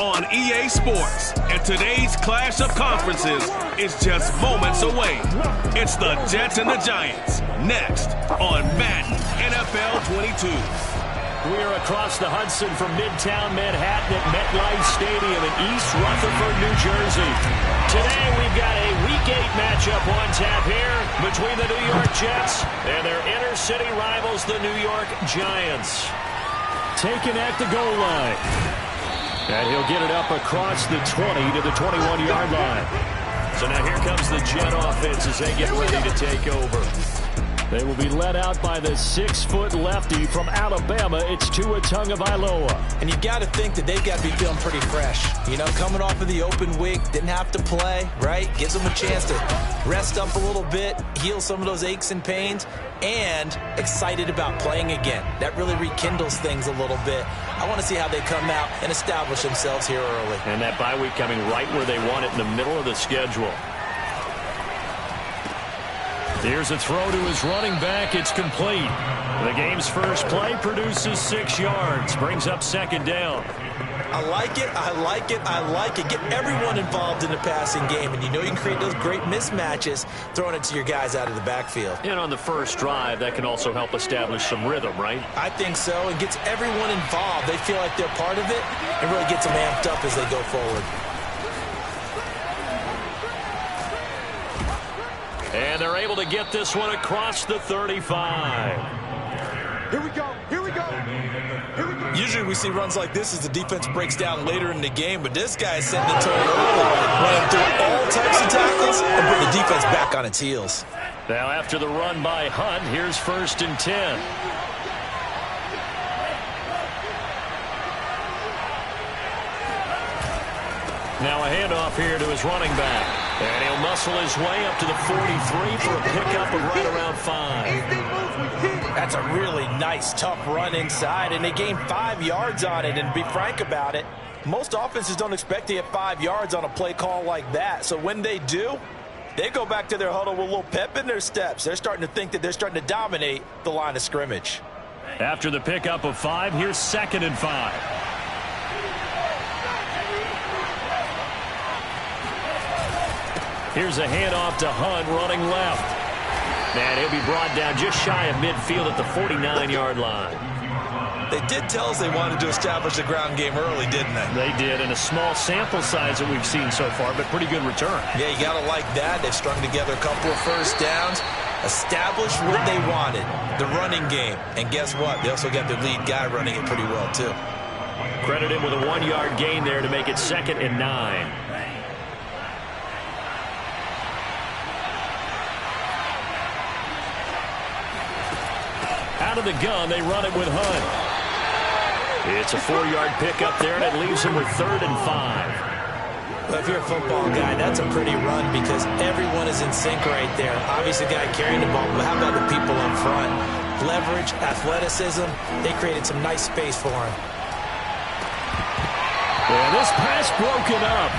on EA Sports, and today's clash of conferences is just moments away. It's the Jets and the Giants, next on Madden NFL 22. We are across the Hudson from Midtown Manhattan at MetLife Stadium in East Rutherford, New Jersey. Today we've got a Week 8 matchup on tap here between the New York Jets and their inner-city rivals, the New York Giants. Taken at the goal line. And he'll get it up across the 20 to the 21-yard line. So now here comes the Jet offense as they get ready to take over. They will be led out by the 6-foot lefty from Alabama. It's Tua Tagovailoa. And you've got to think that they've got to be feeling pretty fresh. You know, coming off of the open week, didn't have to play, right? Gives them a chance to rest up a little bit, heal some of those aches and pains, and excited about playing again. That really rekindles things a little bit. I want to see how they come out and establish themselves here early. And that bye week coming right where they want it, in the middle of the schedule. Here's a throw to his running back. It's complete. The game's first play produces 6 yards. Brings up second down. I like it. I like it. I like it. Get everyone involved in the passing game. And you know you can create those great mismatches throwing it to your guys out of the backfield. And on the first drive, that can also help establish some rhythm, right? I think so. It gets everyone involved. They feel like they're part of it and really gets them amped up as they go forward. And they're able to get this one across the 35. Here we go. Here we go. Here we go. Usually we see runs like this as the defense breaks down later in the game, but this guy is setting the tone early, running through all types of tackles and put the defense back on its heels. Now after the run by Hunt, here's 1st and 10. Now a handoff here to his running back. And he'll muscle his way up to the 43 for a pickup of right around 5. That's a really nice, tough run inside, and they gained 5 yards on it. And to be frank about it, most offenses don't expect to get 5 yards on a play call like that. So when they do, they go back to their huddle with a little pep in their steps. They're starting to think that they're starting to dominate the line of scrimmage. After the pickup of 5, here's 2nd and 5. Here's a handoff to Hunt running left. And he'll be brought down just shy of midfield at the 49-yard line. They did tell us they wanted to establish the ground game early, didn't they? They did, and a small sample size that we've seen so far, but pretty good return. Yeah, you got to like that. They've strung together a couple of first downs, established what they wanted, the running game. And guess what? They also got their lead guy running it pretty well, too. Credit him with a 1-yard gain there to make it 2nd and 9. Out of the gun, they run it with Hunt. It's a 4-yard pickup there, and it leaves him with 3rd and 5. Well, if you're a football guy, that's a pretty run because everyone is in sync right there. Obviously, the guy carrying the ball, but how about the people up front? Leverage, athleticism, they created some nice space for him. And this pass broken up.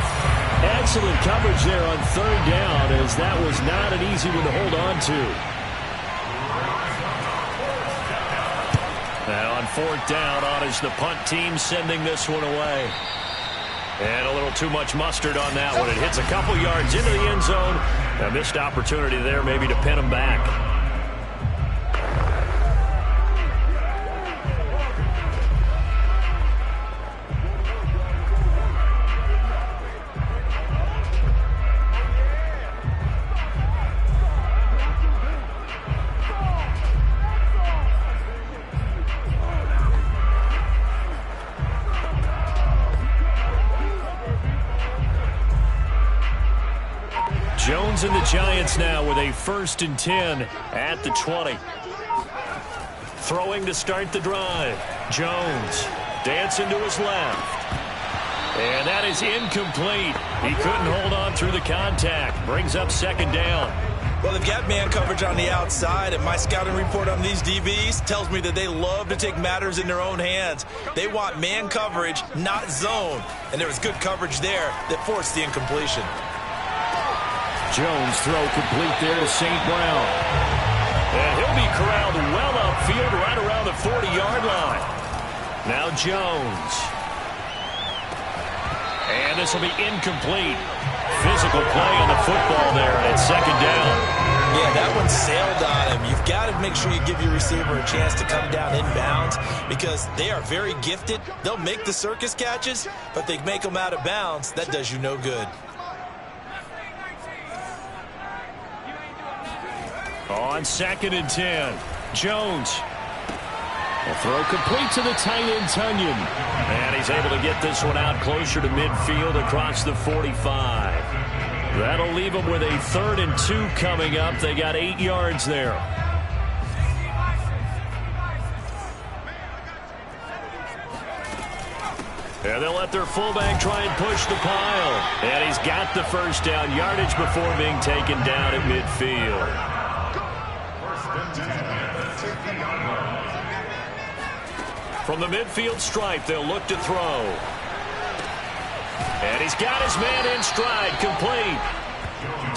Excellent coverage there on 3rd down, as that was not an easy one to hold on to. Now on 4th down, on is the punt team sending this one away. And a little too much mustard on that one. It hits a couple yards into the end zone. A missed opportunity there maybe to pin them back. Jones and the Giants now with a 1st and 10 at the 20. Throwing to start the drive. Jones dancing to his left. And that is incomplete. He couldn't hold on through the contact. Brings up 2nd down. Well, they've got man coverage on the outside, and my scouting report on these DBs tells me that they love to take matters in their own hands. They want man coverage, not zone. And there was good coverage there that forced the incompletion. Jones throw complete there to St. Brown. And he'll be corralled well upfield right around the 40-yard line. Now Jones. And this will be incomplete. Physical play on the football there, and it's second down. Yeah, that one sailed on him. You've got to make sure you give your receiver a chance to come down inbounds because they are very gifted. They'll make the circus catches, but they make them out of bounds. That does you no good. On 2nd and 10, Jones. A throw complete to the tight end, Tunyon. And he's able to get this one out closer to midfield across the 45. That'll leave them with a 3rd and 2 coming up. They got 8 yards there. And they'll let their fullback try and push the pile. And he's got the first down yardage before being taken down at midfield. From the midfield stripe, they'll look to throw. And he's got his man in stride, complete.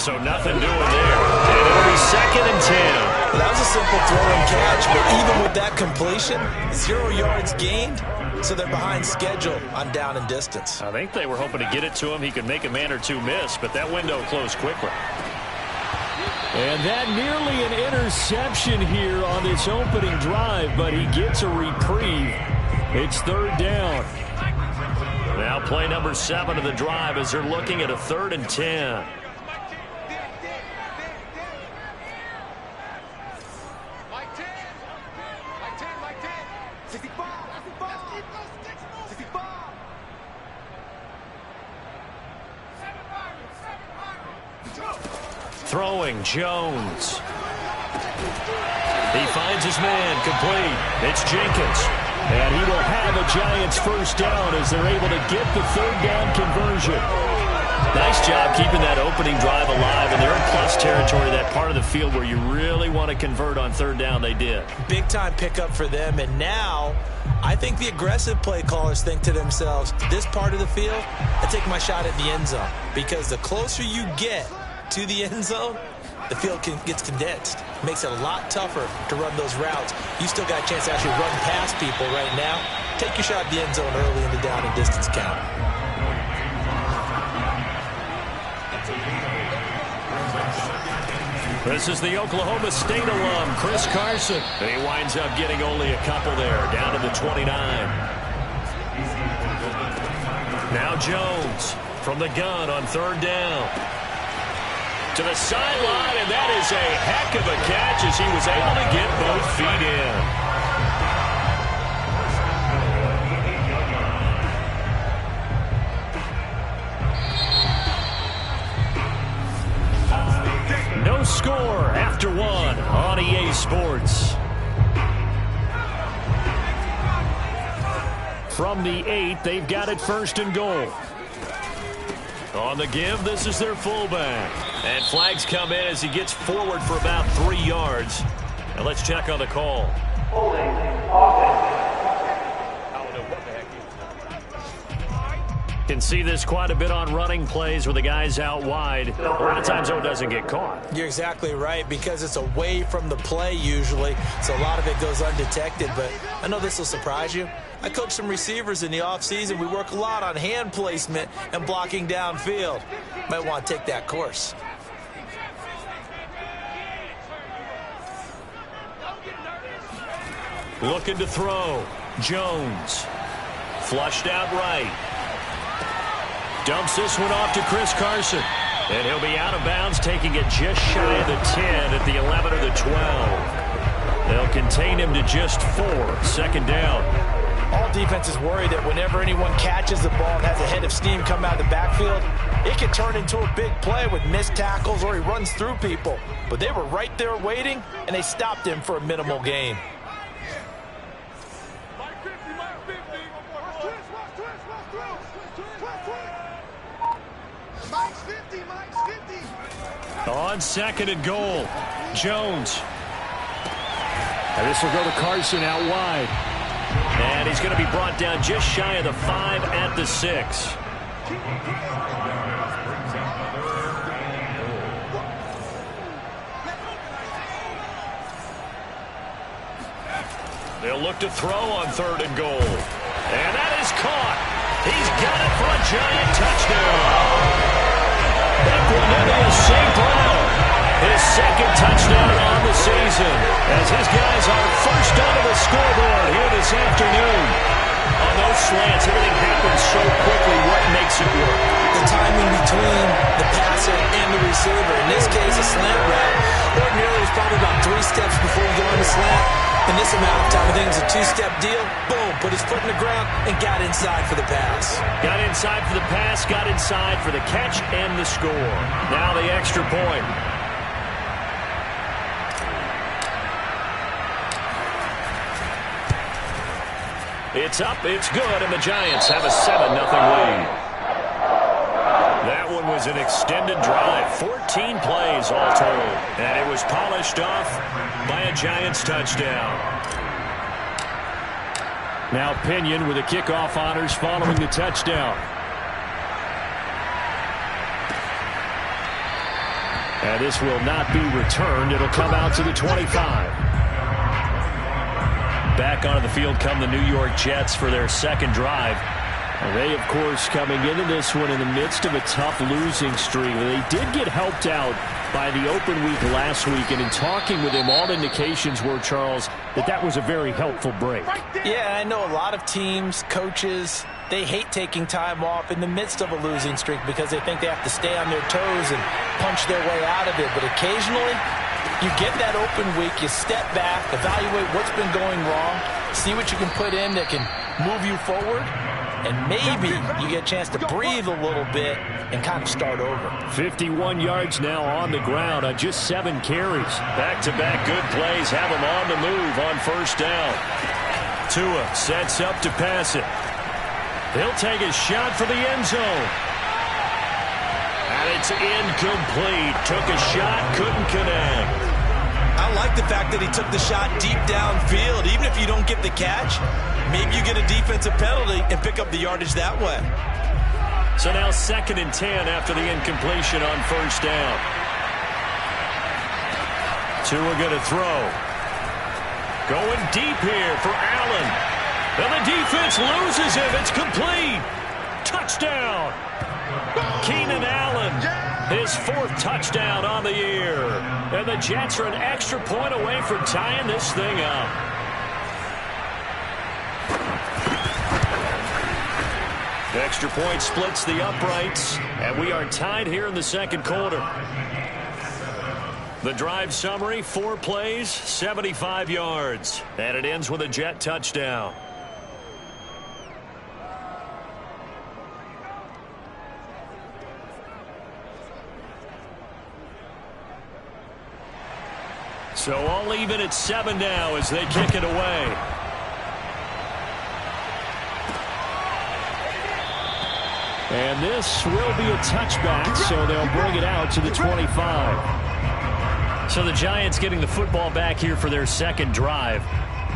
So nothing doing there. And it'll be 2nd and 10. That was a simple throw and catch, but even with that completion, 0 yards gained, so they're behind schedule on down and distance. I think they were hoping to get it to him. He could make a man or two miss, but that window closed quickly. And that nearly an interception here on this opening drive, but he gets a reprieve. It's 3rd down. Now play number 7 of the drive as they're looking at a 3rd and 10. Throwing, Jones. He finds his man, complete. It's Jenkins. And he will have a Giants first down as they're able to get the 3rd down conversion. Nice job keeping that opening drive alive, and they're in plus territory, that part of the field where you really want to convert on 3rd down. They did. Big-time pickup for them, and now I think the aggressive play callers think to themselves, this part of the field, I take my shot at the end zone, because the closer you get to the end zone, the field gets condensed. Makes it a lot tougher to run those routes. You still got a chance to actually run past people right now. Take your shot at the end zone early in the down and distance count. This is the Oklahoma State alum, Chris Carson. And he winds up getting only a couple there, down to the 29. Now Jones from the gun on 3rd down. To the sideline, and that is a heck of a catch as he was able to get both feet in. No score after 1 on EA Sports. From the 8, they've got it 1st and goal. On the give, this is their fullback. And flags come in as he gets forward for about 3 yards. And let's check on the call. Holding offense. Can see this quite a bit on running plays where the guy's out wide. A lot of times, though, it doesn't get caught. You're exactly right, because it's away from the play usually, so a lot of it goes undetected. But I know this will surprise you. I coach some receivers in the offseason. We work a lot on hand placement and blocking downfield. Might want to take that course. Looking to throw. Jones. Flushed out right. Dumps this one off to Chris Carson. And he'll be out of bounds, taking it just shy of the 10 at the 11 or the 12. They'll contain him to just 4. 2nd down. All defenses worry that whenever anyone catches the ball and has a head of steam come out of the backfield, it can turn into a big play with missed tackles or he runs through people. But they were right there waiting, and they stopped him for a minimal gain. On 2nd and goal, Jones. And this will go to Carson out wide. And he's going to be brought down just shy of the 5 at the 6. They'll look to throw on 3rd and goal. And that is caught. He's got it for a giant touchdown. Equanimeous St. Brown, his second touchdown on the season, as his guys are first onto the scoreboard here this afternoon. On those slants, everything happens so quickly. What makes it work? The timing between the passer and the receiver. In this case, a slant route. Ordinarily, it's probably about 3 steps before you go on the slant. In this amount of time, I think it's a 2-step deal. Boom, put his foot in the ground and got inside for the pass. Got inside for the pass, got inside for the catch and the score. Now the extra point. It's up, it's good, and the Giants have a 7-0 lead. That one was an extended drive, 14 plays all told, and it was polished off by a Giants touchdown. Now Pinion with the kickoff honors following the touchdown. And this will not be returned. It'll come out to the 25. Back onto the field come the New York Jets for their second drive. They, of course, coming into this one in the midst of a tough losing streak. They did get helped out by the open week last week, and in talking with him, all indications were, Charles, that was a very helpful break. Yeah, I know a lot of teams, coaches, they hate taking time off in the midst of a losing streak because they think they have to stay on their toes and punch their way out of it. But occasionally, you get that open week, you step back, evaluate what's been going wrong, see what you can put in that can move you forward, and maybe you get a chance to breathe a little bit and kind of start over. 51 yards now on the ground on just 7 carries. Back-to-back good plays have him on the move on first down. Tua sets up to pass it. He'll take a shot for the end zone. And it's incomplete. Took a shot, couldn't connect. I like the fact that he took the shot deep downfield. Even if you don't get the catch, maybe you get a defensive penalty and pick up the yardage that way. So now 2nd and 10 after the incompletion on first down. Tua going to throw. Going deep here for Allen. And the defense loses him. It's complete. Touchdown. Keenan Allen, his 4th touchdown on the year. And the Jets are an extra point away from tying this thing up. The extra point splits the uprights, and we are tied here in the second quarter. The drive summary, 4 plays, 75 yards. And it ends with a Jet touchdown. So all even at 7 now as they kick it away. And this will be a touchback, so they'll bring it out to the 25. So the Giants getting the football back here for their second drive.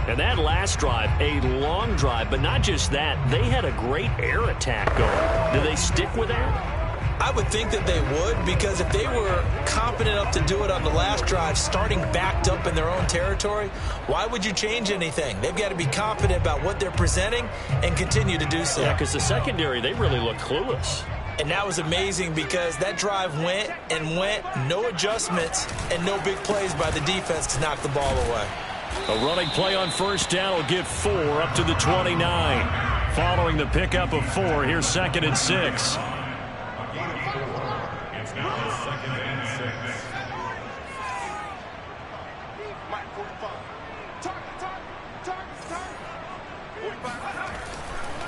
And that last drive, a long drive, but not just that. They had a great air attack going. Do they stick with that? I would think that they would, because if they were confident enough to do it on the last drive, starting backed up in their own territory, why would you change anything? They've got to be confident about what they're presenting and continue to do so. Yeah, because the secondary, they really looked clueless. And that was amazing because that drive went and went, no adjustments, and no big plays by the defense to knock the ball away. A running play on first down will give 4 up to the 29. Following the pickup of 4, here's 2nd and 6.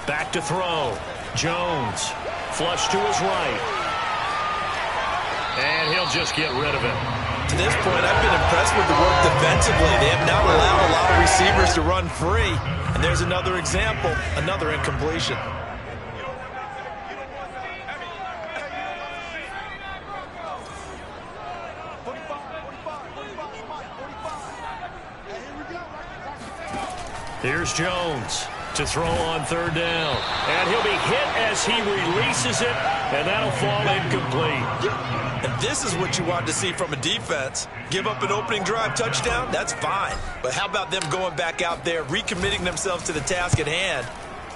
Back to throw. Jones. Flush to his right. And he'll just get rid of it. To this point, I've been impressed with the work defensively. They have not allowed a lot of receivers to run free. And there's another example, another incompletion. Here's Jones to throw on third down. And he'll be hit as he releases it, and that'll fall incomplete. And this is what you want to see from a defense. Give up an opening drive touchdown, that's fine. But how about them going back out there, recommitting themselves to the task at hand,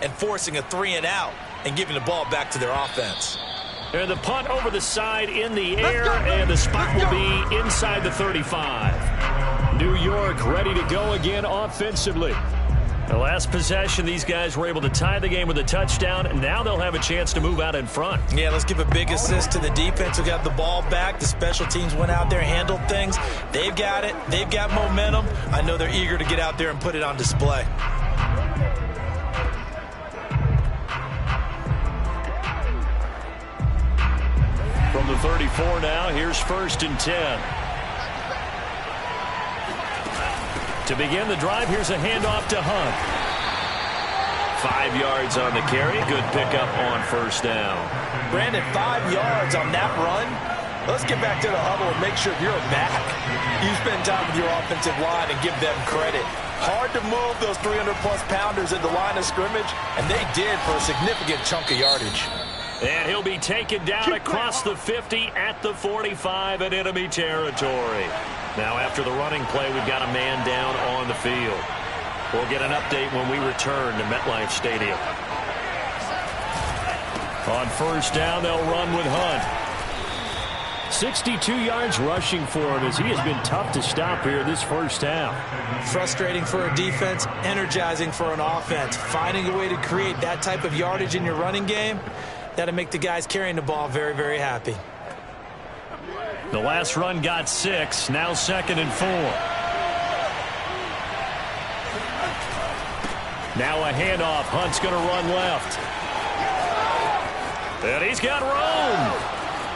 and forcing a 3-and-out? and giving the ball back to their offense. And the punt over the side in the air, and the spot will be inside the 35. New York ready to go again offensively. The last possession, these guys were able to tie the game with a touchdown, and now they'll have a chance to move out in front. Yeah, let's give a big assist to the defense who got the ball back. The special teams went out there and handled things. They've got it. They've got momentum. I know they're eager to get out there and put it on display. From the 34 now, here's 1st and 10. To begin the drive, here's a handoff to Hunt. 5 yards on the carry. Good pickup on 1st down. Brandon, 5 yards on that run. Let's get back to the huddle and make sure you're a back. You spend time with your offensive line and give them credit. Hard to move those 300-plus pounders at the line of scrimmage, and they did for a significant chunk of yardage. And he'll be taken down across the 50 at the 45 in enemy territory. Now after the running play, we've got a man down on the field. We'll get an update when we return to MetLife Stadium. On 1st down, they'll run with Hunt. 62 yards rushing for him as he has been tough to stop here this 1st half. Frustrating for a defense, energizing for an offense. Finding a way to create that type of yardage in your running game, that'll make the guys carrying the ball very, very happy. The last run got 6. Now 2nd and 4. Now a handoff. Hunt's going to run left. And he's got room.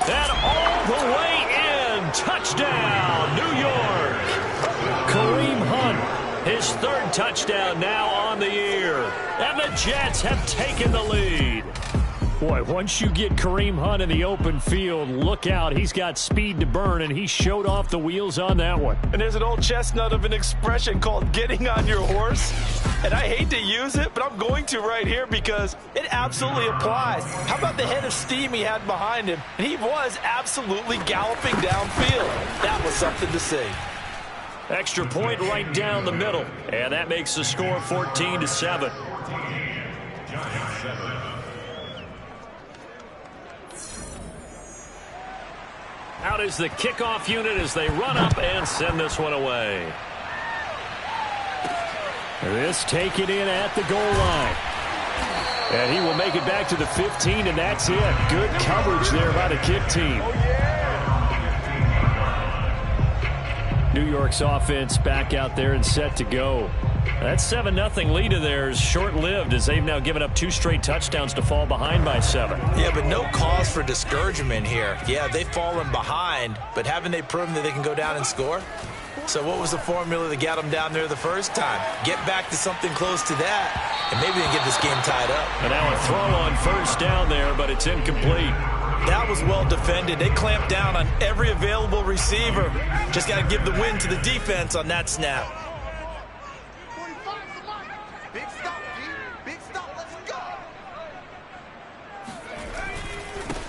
And all the way in. Touchdown, New York. Kareem Hunt, his 3rd touchdown now on the year. And the Jets have taken the lead. Boy, once you get Kareem Hunt in the open field, look out. He's got speed to burn, and he showed off the wheels on that one. And there's an old chestnut of an expression called getting on your horse. And I hate to use it, but I'm going to right here because it absolutely applies. How about the head of steam he had behind him? And he was absolutely galloping downfield. That was something to see. Extra point right down the middle. And that makes the score 14-7. Out is the kickoff unit as they run up and send this one away. This taken in at the goal line. And he will make it back to the 15, and that's it. Good coverage there by the kick team. New York's offense back out there and set to go. That 7-0 lead of theirs short-lived as they've now given up 2 straight touchdowns to fall behind by 7. Yeah, but no cause for discouragement here. Yeah, they've fallen behind, but haven't they proven that they can go down and score? So what was the formula that got them down there the first time? Get back to something close to that, and maybe they can get this game tied up. And now a throw on 1st down there, but it's incomplete. That was well defended. They clamped down on every available receiver. Just got to give the win to the defense on that snap. Big stop, G. Big stop. Let's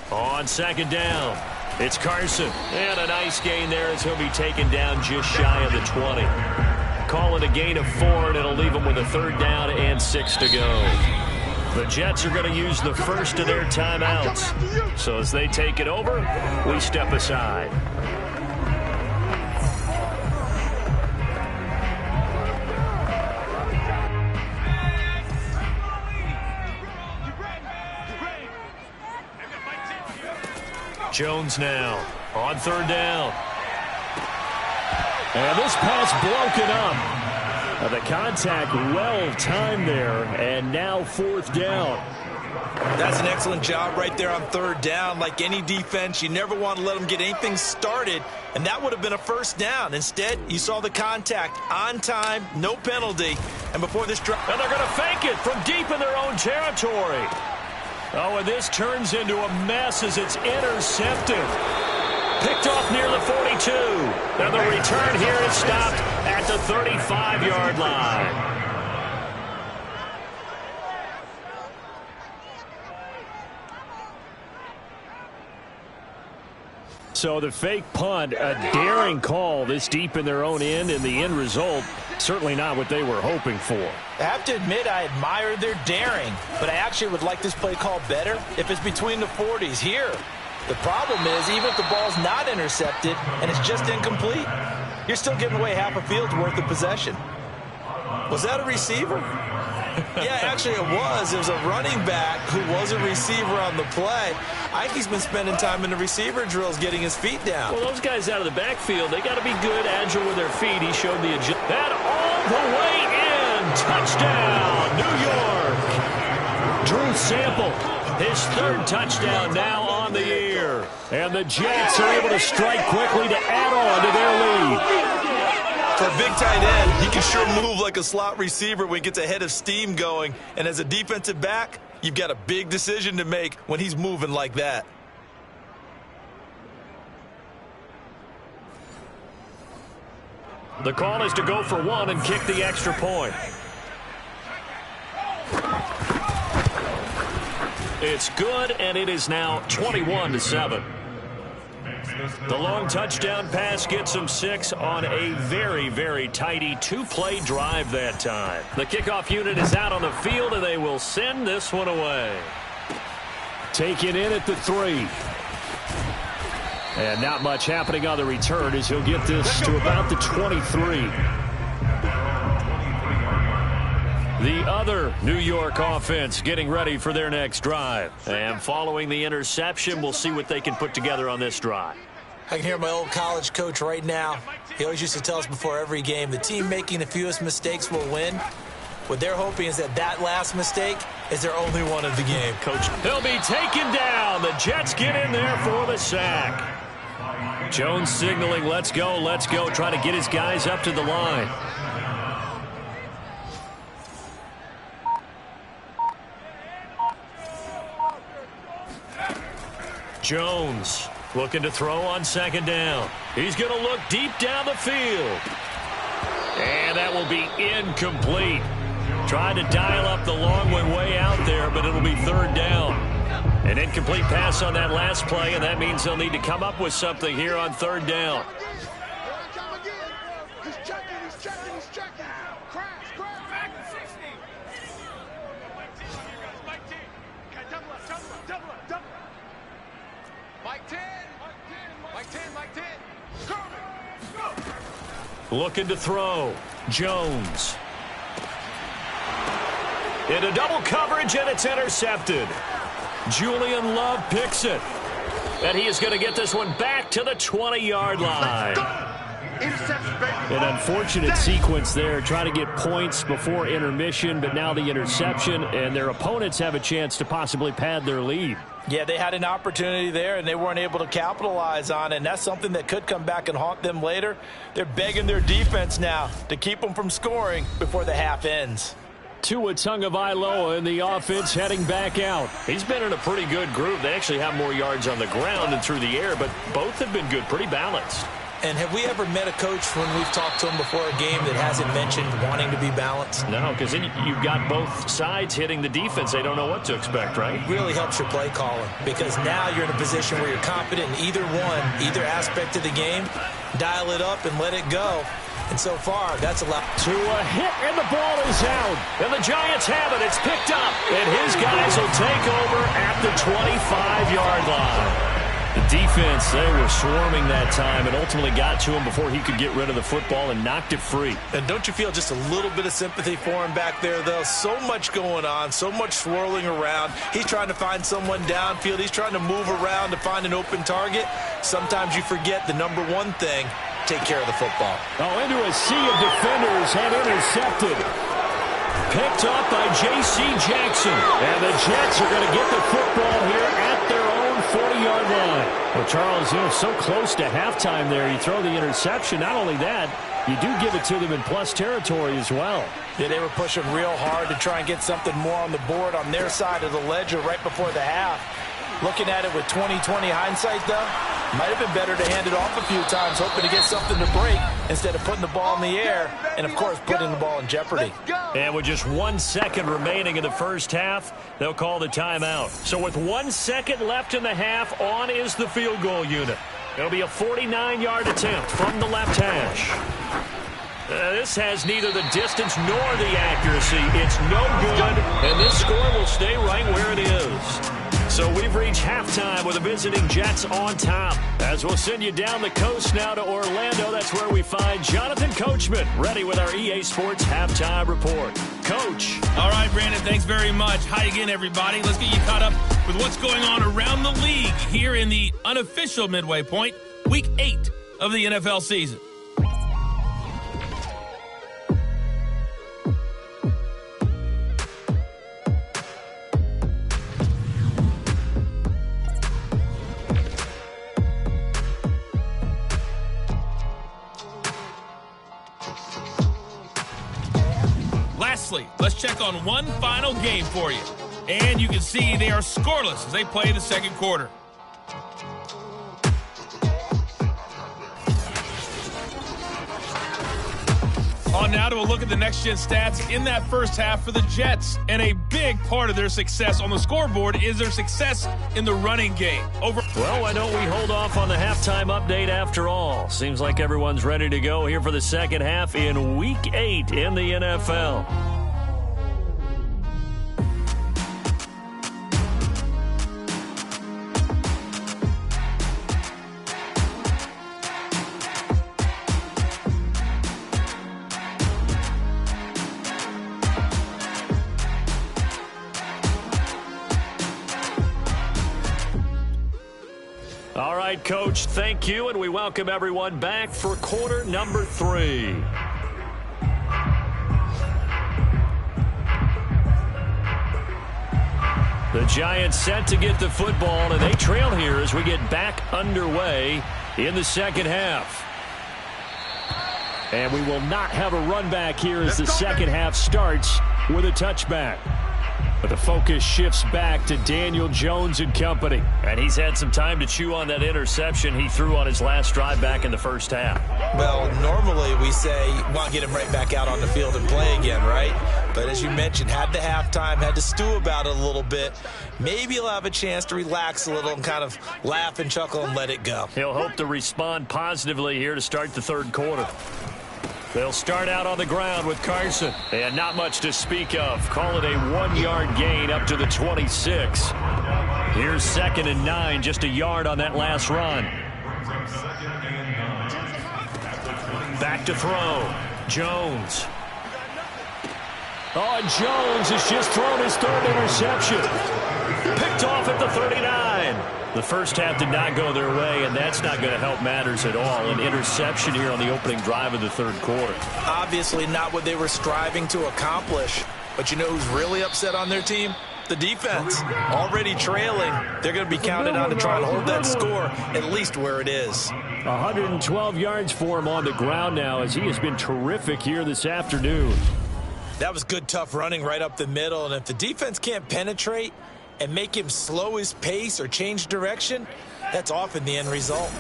go. On 2nd down, it's Carson. And a nice gain there as he'll be taken down just shy of the 20. Call it a gain of 4, and it'll leave him with a 3rd down and 6 to go. The Jets are going to use the first of their timeouts. So as they take it over, we step aside. Jones now on 3rd down. And this pass broken up. The contact well timed there, and now 4th down. That's an excellent job right there on 3rd down. Like any defense, you never want to let them get anything started, and that would have been a 1st down. Instead, you saw the contact on time, no penalty, and before this drive. And they're going to fake it from deep in their own territory. Oh, and this turns into a mess as it's intercepted. Picked off near the 42. And the return here is stopped at the 35-yard line. So the fake punt, a daring call this deep in their own end, and the end result, certainly not what they were hoping for. I have to admit I admire their daring, but I actually would like this play called better if it's between the 40s here. The problem is, even if the ball's not intercepted and it's just incomplete, you're still giving away half a field's worth of possession. Was that a receiver? Yeah, actually it was. It was a running back who was a receiver on the play. I think he's been spending time in the receiver drills getting his feet down. Well, those guys out of the backfield, they got to be good, agile with their feet. He showed the agility. That all the way in. Touchdown, New York. Drew Sample, his third touchdown now on the year. And the Jets are able to strike quickly to add on to their lead. For a big tight end, he can sure move like a slot receiver when he gets a head of steam going. And as a defensive back, you've got a big decision to make when he's moving like that. The call is to go for one and kick the extra point. It's good, and it is now 21-7. The long touchdown pass gets them 6 on a very, very tidy two-play drive that time. The kickoff unit is out on the field, and they will send this one away. Taken in at the 3. And not much happening on the return as he'll get this to about the 23. The other New York offense getting ready for their next drive. And following the interception, we'll see what they can put together on this drive. I can hear my old college coach right now. He always used to tell us before every game, the team making the fewest mistakes will win. What they're hoping is that last mistake is their only one of the game. Coach, he'll be taken down. The Jets get in there for the sack. Jones signaling, let's go, trying to get his guys up to the line. Jones looking to throw on second down. He's going to look deep down the field. And that will be incomplete. Tried to dial up the long one way out there, but it'll be third down. An incomplete pass on that last play, and that means they'll need to come up with something here on third down. He's checking. Crash. Back to 60. Double up. Mike 10. Looking to throw. Jones. Into double coverage, and it's intercepted. Julian Love picks it. And he is going to get this one back to the 20-yard line. An unfortunate sequence there, trying to get points before intermission, but now the interception, and their opponents have a chance to possibly pad their lead. Yeah, they had an opportunity there, and they weren't able to capitalize on it, and that's something that could come back and haunt them later. They're begging their defense now to keep them from scoring before the half ends. Tua Tagovailoa in the offense heading back out. He's been in a pretty good group. They actually have more yards on the ground than through the air, but both have been good, pretty balanced. And have we ever met a coach when we've talked to him before a game that hasn't mentioned wanting to be balanced? No, because then you've got both sides hitting the defense. They don't know what to expect, right? It really helps your play calling, because now you're in a position where you're confident in either aspect of the game. Dial it up and let it go. And so far, that's allowed. Tua hit, and the ball is out. And the Giants have it. It's picked up. And his guys will take over at the 25-yard line. The defense, they were swarming that time and ultimately got to him before he could get rid of the football and knocked it free. And don't you feel just a little bit of sympathy for him back there, though? So much going on, so much swirling around. He's trying to find someone downfield. He's trying to move around to find an open target. Sometimes you forget the number one thing, take care of the football. Oh, into a sea of defenders and intercepted. Picked up by J.C. Jackson. And the Jets are going to get the football here at their own 40-yard line. Well, Charles, so close to halftime there. You throw the interception. Not only that, you do give it to them in plus territory as well. Yeah, they were pushing real hard to try and get something more on the board on their side of the ledger right before the half. Looking at it with 20/20 hindsight, though, might have been better to hand it off a few times, hoping to get something to break instead of putting the ball in the air and, of course, putting the ball in jeopardy. And with just 1 second remaining in the first half, they'll call the timeout. So with 1 second left in the half, on is the field goal unit. It'll be a 49-yard attempt from the left hash. This has neither the distance nor the accuracy. It's no good, and this score will stay right where it is. So we've reached halftime with the visiting Jets on top. As we'll send you down the coast now to Orlando, that's where we find Jonathan Coachman, ready with our EA Sports Halftime Report. Coach. All right, Brandon, thanks very much. Hi again, everybody. Let's get you caught up with what's going on around the league here in the unofficial midway point, Week 8 of the NFL season. Lastly, let's check on one final game for you. And you can see they are scoreless as they play the second quarter. On now to a look at the next-gen stats in that first half for the Jets. And a big part of their success on the scoreboard is their success in the running game. Well, why don't we hold off on the halftime update after all? Seems like everyone's ready to go here for the second half in Week 8 in the NFL. All right, Coach, thank you, and we welcome everyone back for quarter number 3. The Giants set to get the football, and they trail here as we get back underway in the second half. And we will not have a run back here as the second half starts with a touchback. But the focus shifts back to Daniel Jones and company. And he's had some time to chew on that interception he threw on his last drive back in the first half. Well, normally we say, well, get him right back out on the field and play again, right? But as you mentioned, had the halftime, had to stew about it a little bit. Maybe he'll have a chance to relax a little and kind of laugh and chuckle and let it go. He'll hope to respond positively here to start the third quarter. They'll start out on the ground with Carson. And not much to speak of. Call it a 1-yard gain up to the 26. Here's 2nd and 9, just a yard on that last run. Back to throw. Jones. Oh, and Jones has just thrown his third interception. Picked off at the 39. The first half did not go their way, and that's not going to help matters at all. An interception here on the opening drive of the third quarter. Obviously not what they were striving to accomplish. But you know who's really upset on their team? The defense. Already trailing. They're going to be counted on to try and hold that score at least where it is. 112 yards for him on the ground now as he has been terrific here this afternoon. That was good, tough running right up the middle. And if the defense can't penetrate and make him slow his pace or change direction, that's often the end result.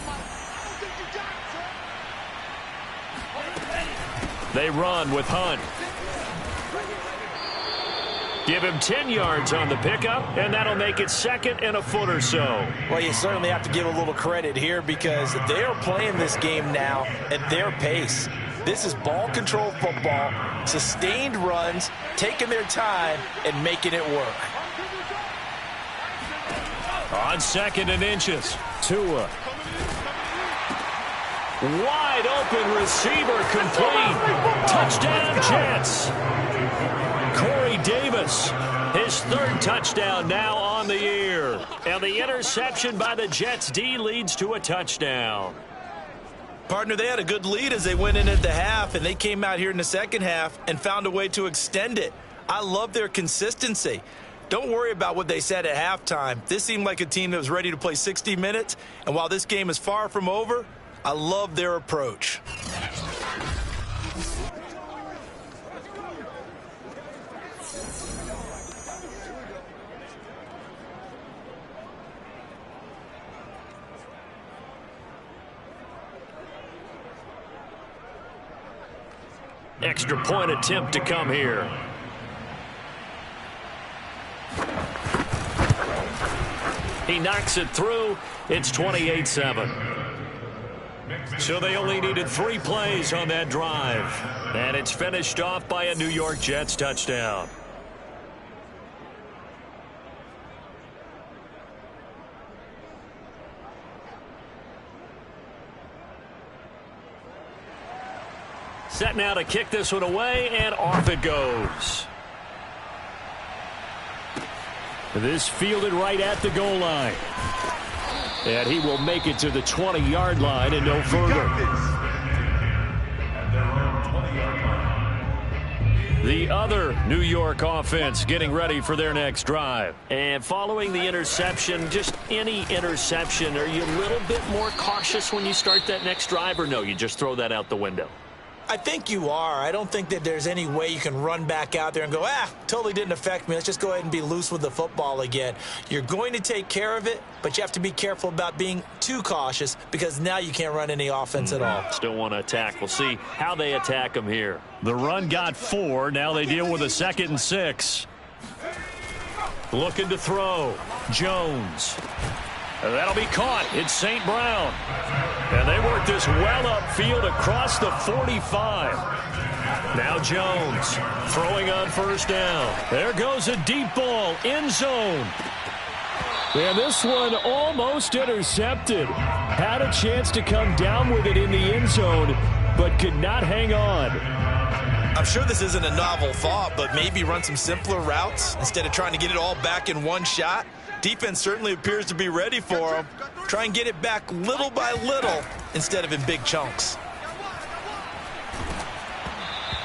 They run with Hunt. Give him 10 yards on the pickup, and that'll make it 2nd and a foot or so. Well, you certainly have to give a little credit here because they are playing this game now at their pace. This is ball control football, sustained runs, taking their time, and making it work. On 2nd and inches, Tua. Wide open receiver complete. Touchdown Jets. Corey Davis, his 3rd touchdown now on the year. And the interception by the Jets D leads to a touchdown. Partner, they had a good lead as they went in at the half, and they came out here in the second half and found a way to extend it. I love their consistency. Don't worry about what they said at halftime. This seemed like a team that was ready to play 60 minutes, and while this game is far from over, I love their approach. Extra point attempt to come here. He knocks it through. It's 28-7. So they only needed 3 plays on that drive. And it's finished off by a New York Jets touchdown. Set now to kick this one away, and off it goes. This fielded right at the goal line. And he will make it to the 20-yard line and no further. The other New York offense getting ready for their next drive. And following the interception, just any interception, are you a little bit more cautious when you start that next drive, or no, you just throw that out the window? I think you are. I don't think that there's any way you can run back out there and go, totally didn't affect me. Let's just go ahead and be loose with the football again. You're going to take care of it, but you have to be careful about being too cautious because now you can't run any offense at all. Still want to attack. We'll see how they attack them here. The run got 4. Now they deal with a 2nd and 6. Looking to throw. Jones. That'll be caught. It's St. Brown. And they work this well upfield across the 45. Now Jones throwing on first down. There goes a deep ball, end zone. And this one almost intercepted. Had a chance to come down with it in the end zone, but could not hang on. I'm sure this isn't a novel thought, but maybe run some simpler routes instead of trying to get it all back in one shot. Defense certainly appears to be ready for him. Try and get it back little by little instead of in big chunks.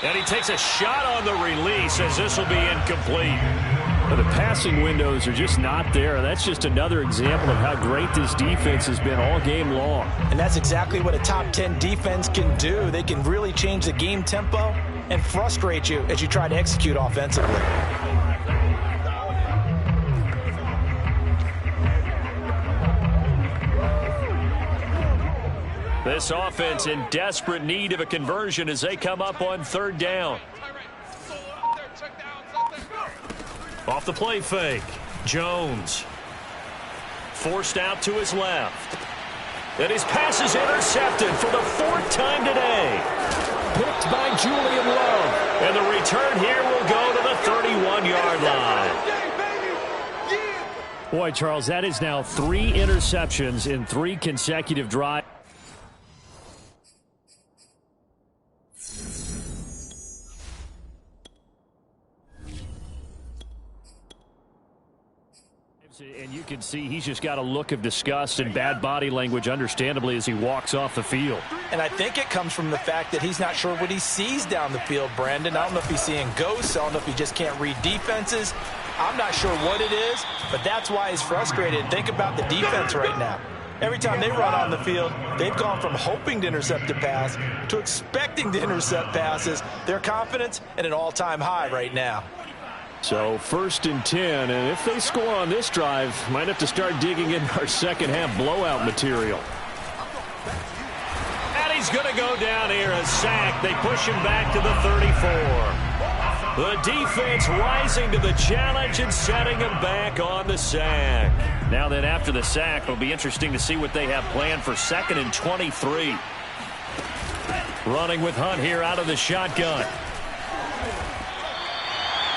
And he takes a shot on the release as this will be incomplete. Well, the passing windows are just not there. That's just another example of how great this defense has been all game long. And that's exactly what a top 10 defense can do. They can really change the game tempo and frustrate you as you try to execute offensively. This offense in desperate need of a conversion as they come up on 3rd down. Off the play fake. Jones. Forced out to his left. And his pass is intercepted for the 4th time today. Picked by Julian Love. And the return here will go to the 31-yard line. Boy, Charles, that is now 3 interceptions in 3 consecutive drives. And you can see he's just got a look of disgust and bad body language, understandably, as he walks off the field. And I think it comes from the fact that he's not sure what he sees down the field, Brandon. I don't know if he's seeing ghosts. I don't know if he just can't read defenses. I'm not sure what it is, but that's why he's frustrated. Think about the defense right now. Every time they run on the field, they've gone from hoping to intercept a pass to expecting to intercept passes. Their confidence at an all-time high right now. So 1st and 10, and if they score on this drive, might have to start digging in our second half blowout material. And he's going to go down here, a sack. They push him back to the 34. The defense rising to the challenge and setting him back on the sack. Now then, after the sack, it'll be interesting to see what they have planned for 2nd and 23. Running with Hunt here out of the shotgun.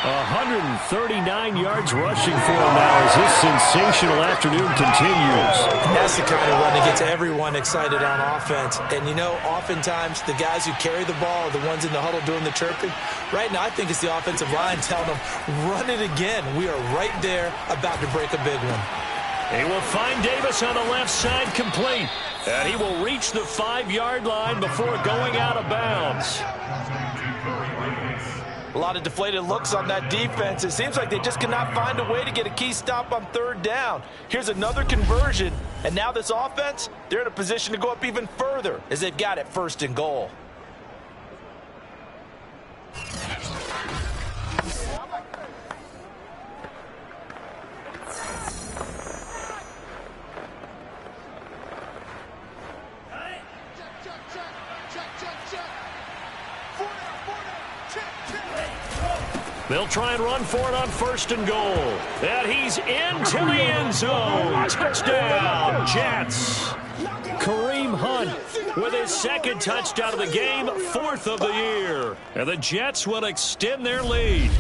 139 yards rushing for him now as this sensational afternoon continues. That's the kind of run that gets everyone excited on offense. And, you know, oftentimes the guys who carry the ball are the ones in the huddle doing the chirping. Right now, I think it's the offensive line telling them, run it again. We are right there about to break a big one. He will find Davis on the left side complete. And he will reach the 5-yard line before going out of bounds. A lot of deflated looks on that defense. It seems like they just cannot find a way to get a key stop on 3rd down. Here's another conversion, and now this offense, they're in a position to go up even further as they've got it 1st and goal. They'll try and run for it on 1st and goal. And he's into the end zone. Touchdown, Jets. Kareem Hunt with his second touchdown of the game, 4th of the year. And the Jets will extend their lead.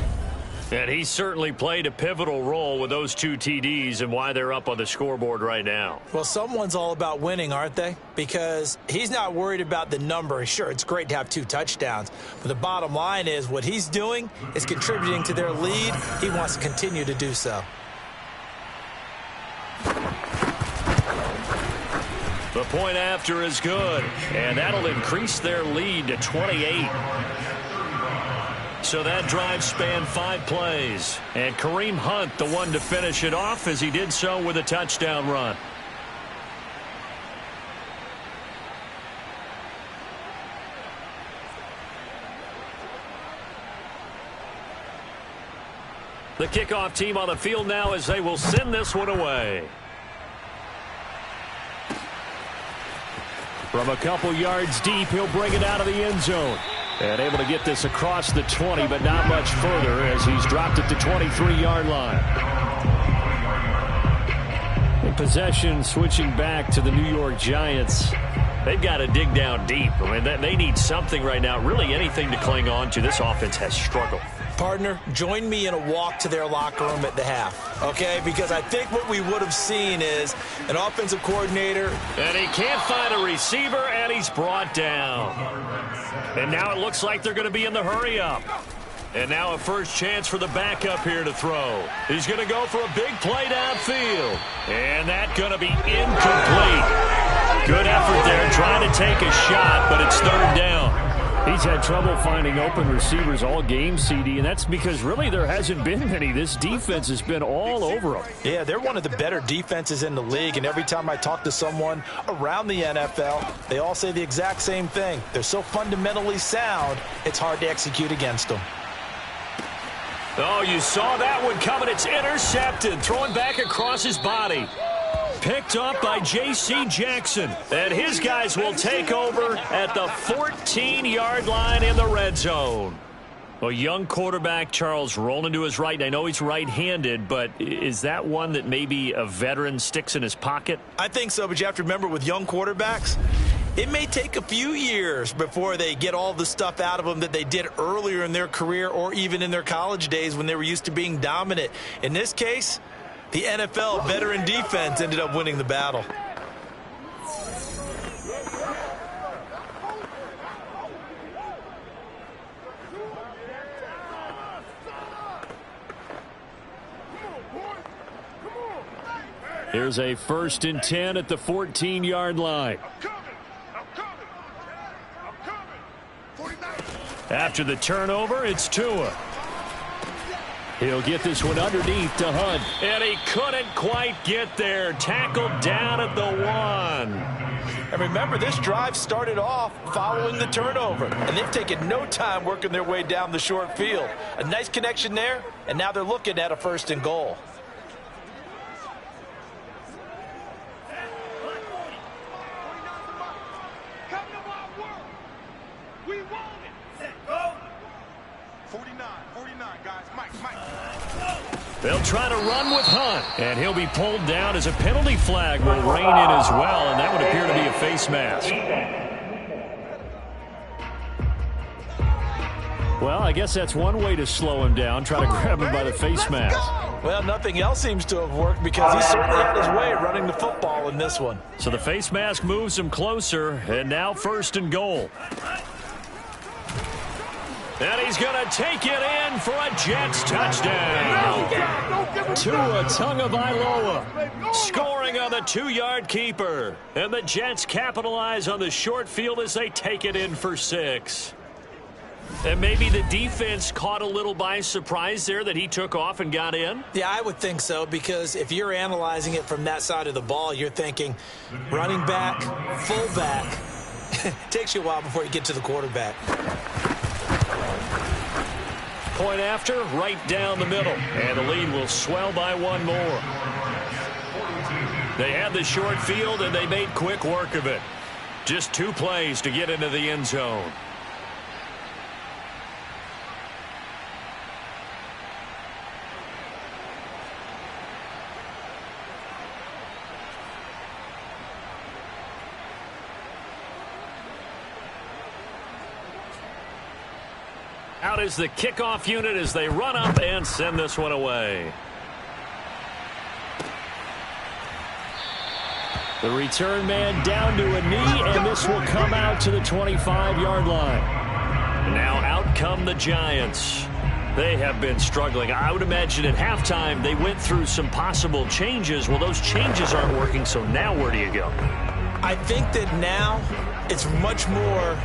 And he certainly played a pivotal role with those 2 TDs and why they're up on the scoreboard right now. Well, someone's all about winning, aren't they? Because he's not worried about the number. Sure, it's great to have 2 touchdowns. But the bottom line is what he's doing is contributing to their lead. He wants to continue to do so. The point after is good, and that'll increase their lead to 28. So that drive spanned 5 plays, and Kareem Hunt the one to finish it off as he did so with a touchdown run. The kickoff team on the field now as they will send this one away. From a couple yards deep, he'll bring it out of the end zone. And able to get this across the 20, but not much further as he's dropped it to 23-yard line. In possession, switching back to the New York Giants. They've got to dig down deep. I mean, they need something right now, really anything to cling on to. This offense has struggled. Partner, join me in a walk to their locker room at the half, okay? Because I think what we would have seen is an offensive coordinator. And he can't find a receiver, and he's brought down. And now it looks like they're going to be in the hurry-up. And now a first chance for the backup here to throw. He's going to go for a big play downfield. And that's going to be incomplete. Good effort there, trying to take a shot, but it's 3rd down. He's had trouble finding open receivers all game, CD, and that's because really there hasn't been many. This defense has been all over them. Yeah, they're one of the better defenses in the league, and every time I talk to someone around the NFL, they all say the exact same thing. They're so fundamentally sound, it's hard to execute against them. Oh, you saw that one coming. It's intercepted, throwing back across his body. Picked up by J.C. Jackson. And his guys will take over at the 14-yard line in the red zone. A young quarterback, Charles, rolling to his right. I know he's right-handed, but is that one that maybe a veteran sticks in his pocket? I think so, but you have to remember with young quarterbacks, it may take a few years before they get all the stuff out of them that they did earlier in their career or even in their college days when they were used to being dominant. In this case, the NFL veteran defense ended up winning the battle. Here's a 1st and 10 at the 14-yard line. After the turnover, it's Tua. He'll get this one underneath to Hunt. And he couldn't quite get there. Tackled down at the 1. And remember, this drive started off following the turnover. And they've taken no time working their way down the short field. A nice connection there, and now they're looking at a 1st and goal. They'll try to run with Hunt, and he'll be pulled down as a penalty flag will rein in as well, and that would appear to be a face mask. Well, I guess that's one way to slow him down, try to grab him by the face mask. Well, nothing else seems to have worked because he certainly had his way running the football in this one. So the face mask moves him closer, and now 1st and goal. And he's going to take it in for a Jets touchdown. Tua Tagovailoa scoring on the 2-yard keeper. And the Jets capitalize on the short field as they take it in for 6. And maybe the defense caught a little by surprise there that he took off and got in? Yeah, I would think so, because if you're analyzing it from that side of the ball, you're thinking running back, fullback. It takes you a while before you get to the quarterback. Point after, right down the middle. And the lead will swell by 1 more. They had the short field, and they made quick work of it. Just 2 plays to get into the end zone. Out is the kickoff unit as they run up and send this one away. The return man down to a knee, and this will come out to the 25-yard line. Now out come the Giants. They have been struggling. I would imagine at halftime they went through some possible changes. Well, those changes aren't working, so now where do you go? I think that now it's much more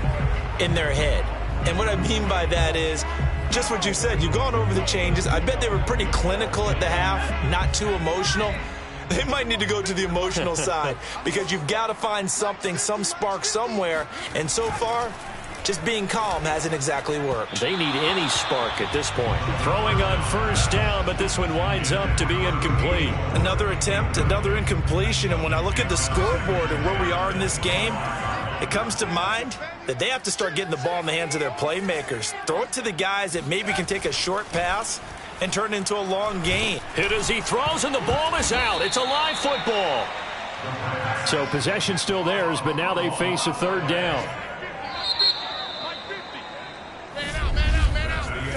in their head. And what I mean by that is just what you said. You've gone over the changes. I bet they were pretty clinical at the half, not too emotional. They might need to go to the emotional side because you've got to find something, some spark somewhere. And so far, just being calm hasn't exactly worked. They need any spark at this point. Throwing on first down, but this one winds up to be incomplete. Another attempt, another incompletion. And when I look at the scoreboard and where we are in this game, it comes to mind that they have to start getting the ball in the hands of their playmakers. Throw it to the guys that maybe can take a short pass and turn it into a long gain. Hit as he throws, and the ball is out. It's a live football. So possession still theirs, but now they face a third down.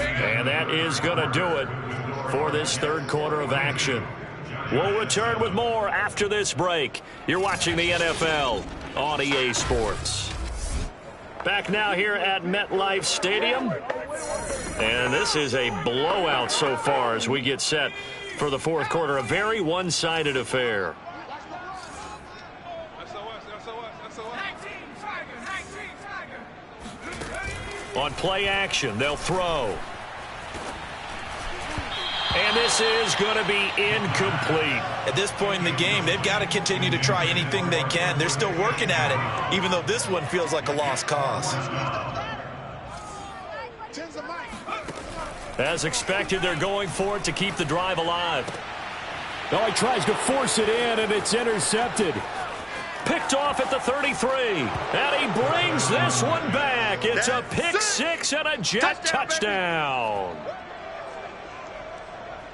And that is going to do it for this third quarter of action. We'll return with more after this break. You're watching the NFL on EA Sports. Back now here at MetLife Stadium. And this is a blowout so far as we get set for the fourth quarter. A very one-sided affair. On play action, they'll throw. And this is going to be incomplete. At this point in the game, they've got to continue to try anything they can. They're still working at it, even though this one feels like a lost cause. As expected, they're going for it to keep the drive alive. Oh, he tries to force it in, and it's intercepted. Picked off at the 33. And he brings this one back. It's a pick six and a Jet touchdown.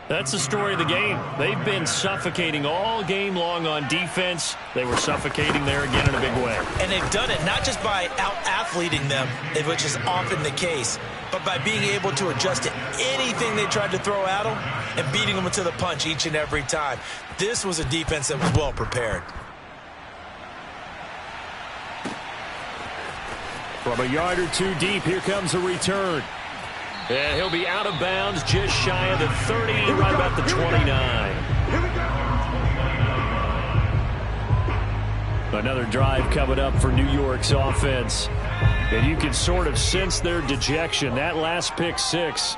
That's the story of the game. They've been suffocating all game long on defense. They were suffocating there again in a big way. And they've done it not just by out-athleting them, which is often the case, but by being able to adjust to anything they tried to throw at them and beating them to the punch each and every time. This was a defense that was well prepared. From a yard or two deep, here comes a return. And he'll be out of bounds just shy of the 30, right about the 29. Another drive coming up for New York's offense. And you can sort of sense their dejection. That last pick six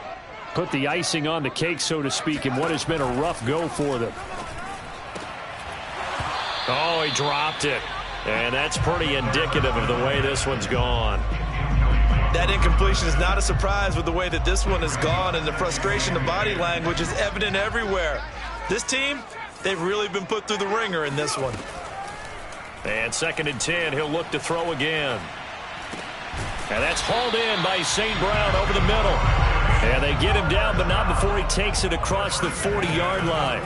put the icing on the cake, so to speak, in what has been a rough go for them. Oh, he dropped it. And that's pretty indicative of the way this one's gone. That incompletion is not a surprise with the way that this one has gone, and the frustration, the body language is evident everywhere. This team, they've really been put through the ringer in this one. And 2nd and 10, he'll look to throw again. And that's hauled in by St. Brown over the middle. And they get him down, but not before he takes it across the 40-yard line.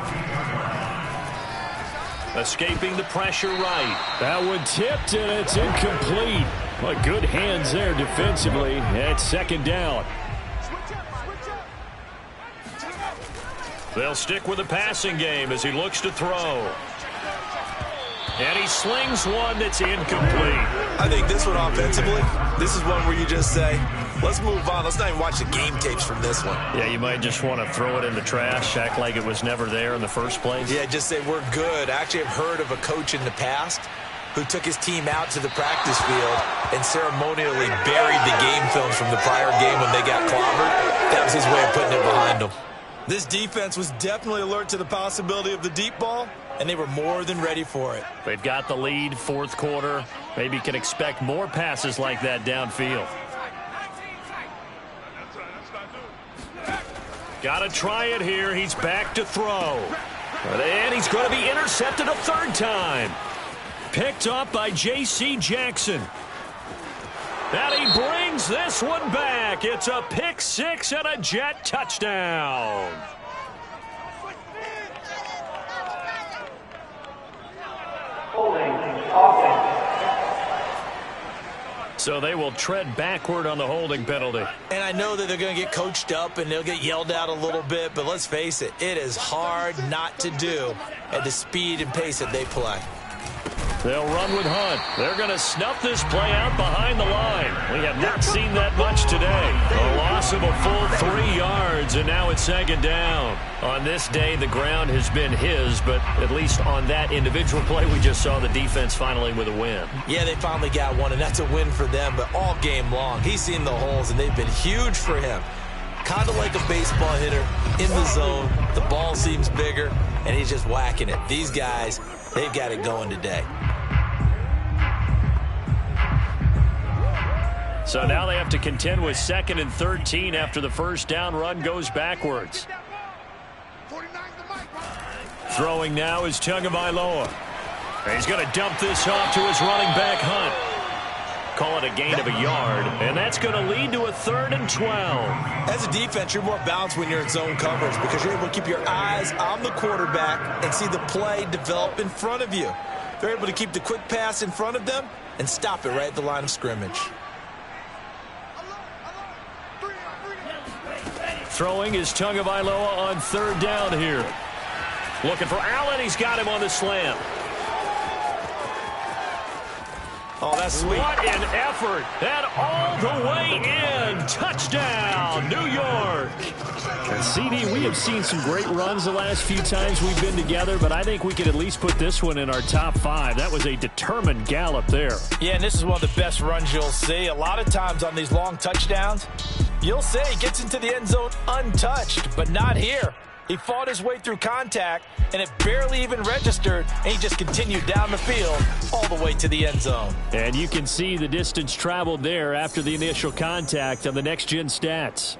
Escaping the pressure right. That one tipped, and it's incomplete. Well, good hands there defensively at 2nd down. They'll stick with the passing game as he looks to throw. And he slings one that's incomplete. I think this one offensively, this is one where you just say, let's move on. Let's not even watch the game tapes from this one. Yeah, you might just want to throw it in the trash, act like it was never there in the first place. Yeah, just say we're good. I actually have heard of a coach in the past who took his team out to the practice field and ceremonially buried the game films from the prior game when they got clobbered. That was his way of putting it behind them. This defense was definitely alert to the possibility of the deep ball, and they were more than ready for it. They've got the lead, fourth quarter. Maybe can expect more passes like that downfield. Got to try it here. He's back to throw. And he's going to be intercepted a third time. Picked up by J.C. Jackson. And he brings this one back. It's a pick six and a Jet touchdown. Holding offense. So they will tread backward on the holding penalty. And I know that they're going to get coached up and they'll get yelled at a little bit, but let's face it, it is hard not to do at the speed and pace that they play. They'll run with Hunt. They're going to snuff this play out behind the line. We have not seen that much today. A loss of a full 3 yards, and now it's second down. On this day, the ground has been his, but at least on that individual play, we just saw the defense finally with a win. Yeah, they finally got one, and that's a win for them, but all game long, he's seen the holes, and they've been huge for him. Kind of like a baseball hitter in the zone. The ball seems bigger, and he's just whacking it. These guys, they've got it going today. So now they have to contend with 2nd and 13 after the first down run goes backwards. Throwing now is Tagovailoa. He's going to dump this off to his running back, Hunt. Call it a gain of a yard, and that's going to lead to a 3rd and 12. As a defense, you're more balanced when you're in zone coverage because you're able to keep your eyes on the quarterback and see the play develop in front of you. They're able to keep the quick pass in front of them and stop it right at the line of scrimmage. Throwing is Tagovailoa on 3rd down here. Looking for Allen. He's got him on the slant. Oh, that's sweet. What an effort. And all the way in. Touchdown, New York. And CD, we have seen some great runs the last few times we've been together, but I think we could at least put this one in our top 5. That was a determined gallop there. Yeah, and this is one of the best runs you'll see. A lot of times on these long touchdowns, you'll say he gets into the end zone untouched, but not here. He fought his way through contact, and it barely even registered, and he just continued down the field all the way to the end zone. And you can see the distance traveled there after the initial contact on the next-gen stats.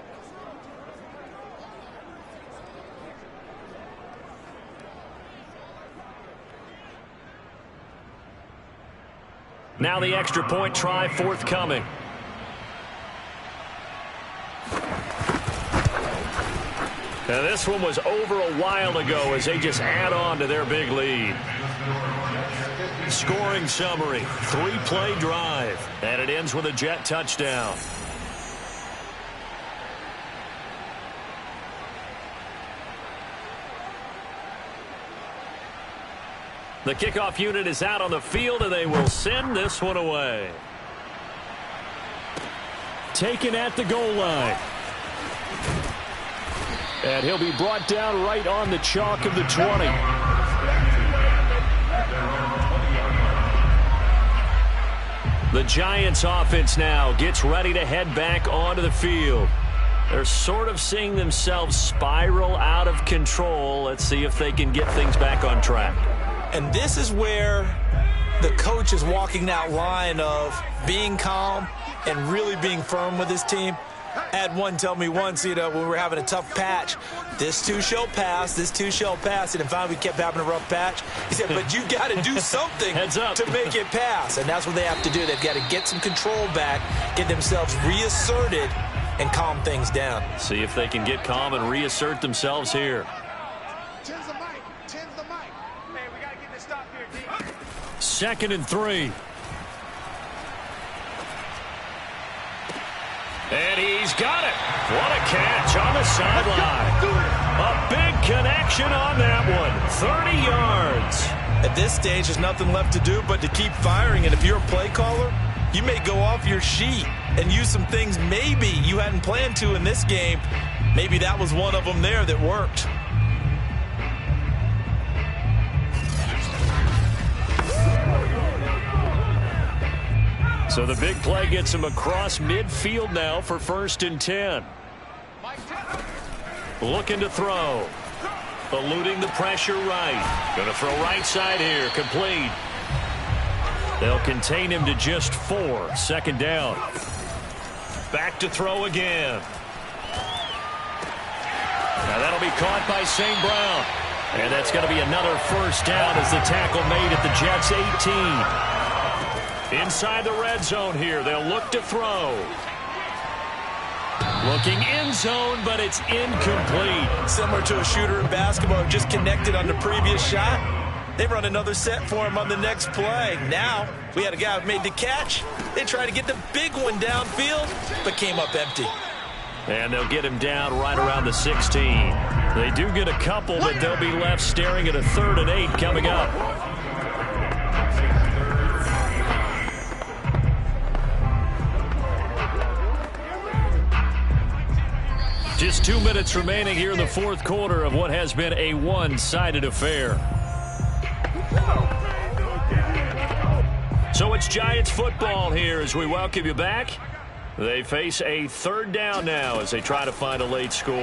Now the extra point try forthcoming. Now this one was over a while ago as they just add on to their big lead. Scoring summary, 3-play drive, and it ends with a Jet touchdown. The kickoff unit is out on the field, and they will send this one away. Taken at the goal line. And he'll be brought down right on the chalk of the 20. The Giants offense now gets ready to head back onto the field. They're sort of seeing themselves spiral out of control. Let's see if they can get things back on track. And this is where the coach is walking that line of being calm and really being firm with his team. I had one tell me once, when we were having a tough patch, this too shall pass, this too shall pass. And finally we kept having a rough patch. He said, but you got to do something to make it pass. And that's what they have to do. They've got to get some control back, get themselves reasserted, and calm things down. See if they can get calm and reassert themselves here. Tens the mic. Man, we got to get this stop here, D. 2nd and 3. And he's got it. What a catch on the sideline. A big connection on that one. 30 yards. At this stage, there's nothing left to do but to keep firing. And if you're a play caller, you may go off your sheet and use some things maybe you hadn't planned to in this game. Maybe that was one of them there that worked. So the big play gets him across midfield now for 1st and 10. Looking to throw. Eluding the pressure right. Going to throw right side here. Complete. They'll contain him to just 4. 2nd down. Back to throw again. Now that'll be caught by St. Brown. And that's going to be another 1st down as the tackle made at the Jets' 18. Inside the red zone here, they'll look to throw. Looking in zone, but it's incomplete. Similar to a shooter in basketball who just connected on the previous shot. They run another set for him on the next play. Now, we had a guy who made the catch. They tried to get the big one downfield, but came up empty. And they'll get him down right around the 16. They do get a couple, but they'll be left staring at a 3rd and 8 coming up. Just 2 minutes remaining here in the 4th quarter of what has been a one-sided affair. So it's Giants football here as we welcome you back. They face a 3rd down now as they try to find a late score.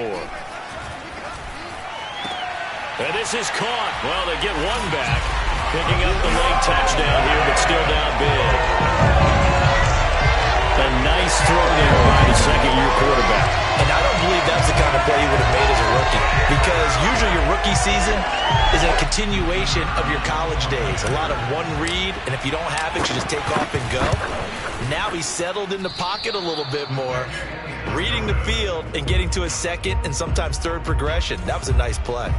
And this is caught. Well, they get one back. Picking up the late touchdown here, but still down big. A nice throw there by the second-year quarterback. And I don't believe that's the kind of play he would have made as a rookie, because usually your rookie season is a continuation of your college days. A lot of one read, and if you don't have it, you just take off and go. Now he's settled in the pocket a little bit more, reading the field and getting to a second and sometimes third progression. That was a nice play.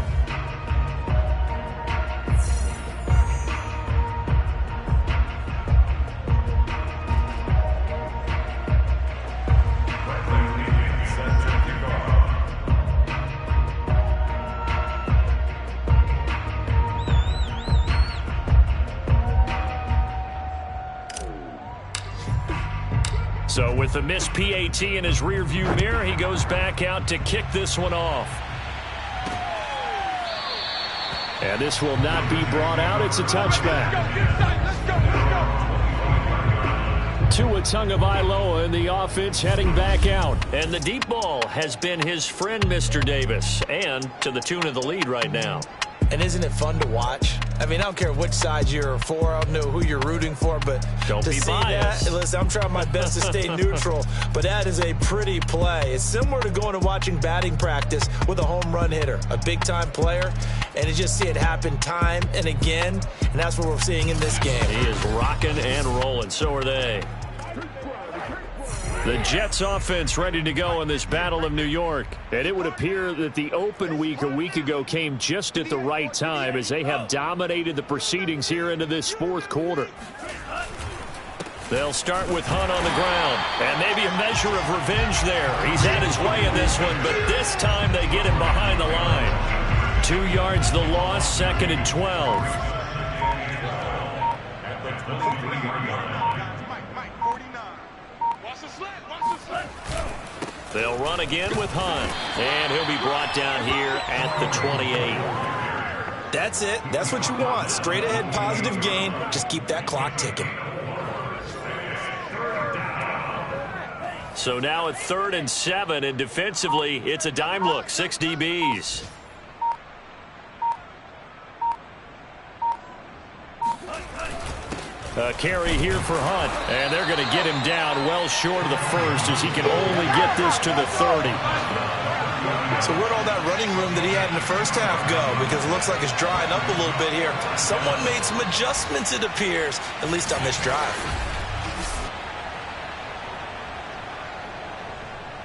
So with the missed PAT in his rearview mirror, he goes back out to kick this one off. And this will not be brought out. It's a touchback. Tua Tagovailoa in the offense heading back out. And the deep ball has been his friend, Mr. Davis, and to the tune of the lead right now. And isn't it fun to watch? I mean, I don't care which side you're for. I don't know who you're rooting for, but don't to be see biased. that, listen, I'm trying my best to stay neutral, but that is a pretty play. It's similar to going and watching batting practice with a home run hitter, a big-time player, and you just see it happen time and again, and that's what we're seeing in this game. He is rocking and rolling. So are they. The Jets offense ready to go in this Battle of New York. And it would appear that the open week a week ago came just at the right time as they have dominated the proceedings here into this 4th quarter. They'll start with Hunt on the ground. And maybe a measure of revenge there. He's had his way in this one, but this time they get him behind the line. 2 yards the loss, 2nd and 12. They'll run again with Hunt, and he'll be brought down here at the 28. That's it. That's what you want. Straight ahead positive gain. Just keep that clock ticking. So now at 3rd and 7, and defensively, it's a dime look, 6 DBs. A carry here for Hunt, and they're going to get him down well short of the first as he can only get this to the 30. So where'd all that running room that he had in the first half go? Because it looks like it's drying up a little bit here. Someone made some adjustments, it appears, at least on this drive.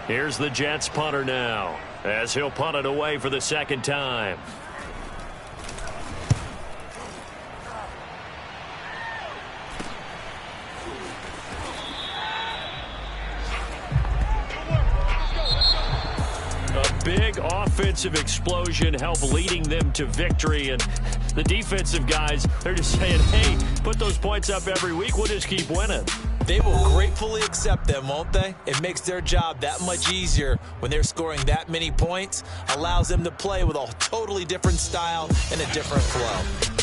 Here's the Jets punter now, as he'll punt it away for the 2nd time. Big offensive explosion help leading them to victory, and the defensive guys, they're just saying, hey, put those points up every week, we'll just keep winning. They will gratefully accept them, won't they? It makes their job that much easier when they're scoring that many points, allows them to play with a totally different style and a different flow.